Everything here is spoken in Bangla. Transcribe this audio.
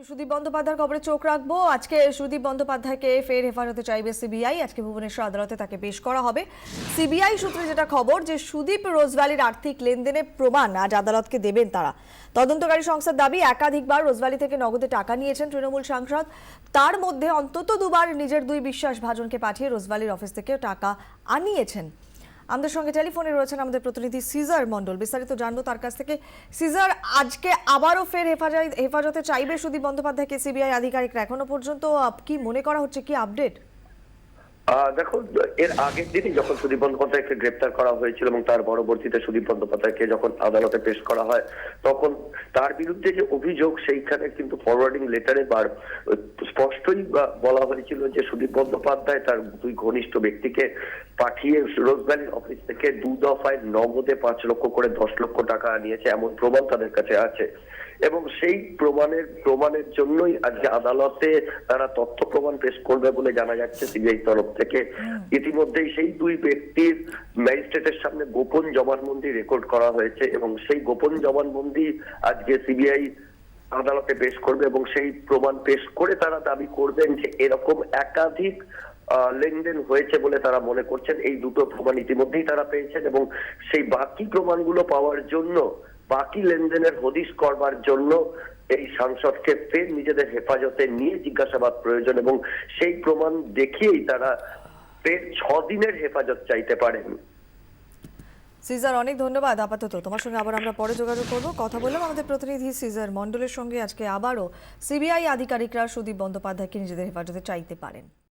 সুদীপ বন্দ্যোপাধ্যায়ের খবরে চোখ রাখবো। আজকে সুদীপ বন্দ্যোপাধ্যায়কে ফের হেফাজতে চাইবে সিবিআই। আজকে ভুবনেশ্বর আদালতে তাকে পেশ করা হবে। সিবিআই সূত্রে যেটা খবর যে সুদীপ রোজভ্যালির আর্থিক লেনদেনের প্রমাণ আজ আদালতকে দেবেন তারা। তদন্তকারী সংস্থার দাবি, একাধিকবার রোজভ্যালি থেকে নগদে টাকা নিয়েছেন তৃণমূল সাংসদ। তার মধ্যে অন্তত দুবার নিজের দুই বিশ্বাসভাজনকে পাঠিয়ে রোজভ্যালির অফিস থেকে টাকা আনিয়েছেন। আমাদের সঙ্গে টেলিফোনে রয়েছেন আমাদের প্রতিনিধি সিজার মণ্ডল। বিস্তারিত জানবো তার কাছ থেকে। সিজার, আজকে আবারও ফের হেফাজতে চাইবে সুদীপ বন্দ্যোপাধ্যায়কে সিবিআই আধিকারিকরা। এখনো পর্যন্ত কি মনে করা হচ্ছে, কি আপডেট? দেখো, এর আগের দিনই যখন সুদীপ বন্দ্যোপাধ্যায়কে গ্রেপ্তার করা হয়েছিল এবং তার পরবর্তীতে সুদীপ বন্দ্যোপাধ্যায়কে যখন আদালতে পেশ করা হয়, তখন তার বিরুদ্ধে যে অভিযোগ সেইখানে কিন্তু ফরওয়ার্ডিং লেটারে স্পষ্টই বলা হয়েছিল যে সুদীপ বন্দ্যোপাধ্যায় তার দুই ঘনিষ্ঠ ব্যক্তিকে পাঠিয়ে রোজভ্যালির অফিস থেকে 2 দফায় নগদে 5 লক্ষ করে 10 লক্ষ টাকা নিয়েছে, এমন প্রমাণ তাদের কাছে আছে। এবং সেই প্রমাণের জন্যই আজকে আদালতে তারা তথ্য প্রমাণ পেশ করবে বলে জানা যাচ্ছে সিবিআই তরফ থেকে। ইতিমধ্যেই সেই দুই ব্যক্তির ম্যাজিস্ট্রেটের সামনে গোপন জবানবন্দি রেকর্ড করা হয়েছে এবং সেই গোপন জবানবন্দি আজকে সিবিআই আদালতে পেশ করবে এবং সেই প্রমাণ পেশ করে তারা দাবি করবেন যে এরকম একাধিক লেনদেন হয়েছে বলে তারা মনে করছেন। এই দুটো প্রমাণ ইতিমধ্যেই তারা পেয়েছেন এবং সেই বাকি প্রমাণগুলো পাওয়ার জন্য, বাকি লেনদেনের হদিশ করবার জন্য এই সাংসদকে ফের নিজেদের হেফাজতে নিয়ে জিজ্ঞাসাবাদ প্রয়োজন এবং সেই প্রমাণ দেখিয়েই তারা ফের 6 দিনের হেফাজত চাইতে পারেন। সিজার, অনেক ধন্যবাদ। আপাতত তোমার সঙ্গে আবার আমরা পরে যোগাযোগ করবো। কথা বললাম আমাদের প্রতিনিধি সিজার মণ্ডলের সঙ্গে। আজকে আবারও সিবিআই আধিকারিকরা সুদীপ বন্দ্যোপাধ্যায়কে নিজেদের হেফাজতে চাইতে পারেন।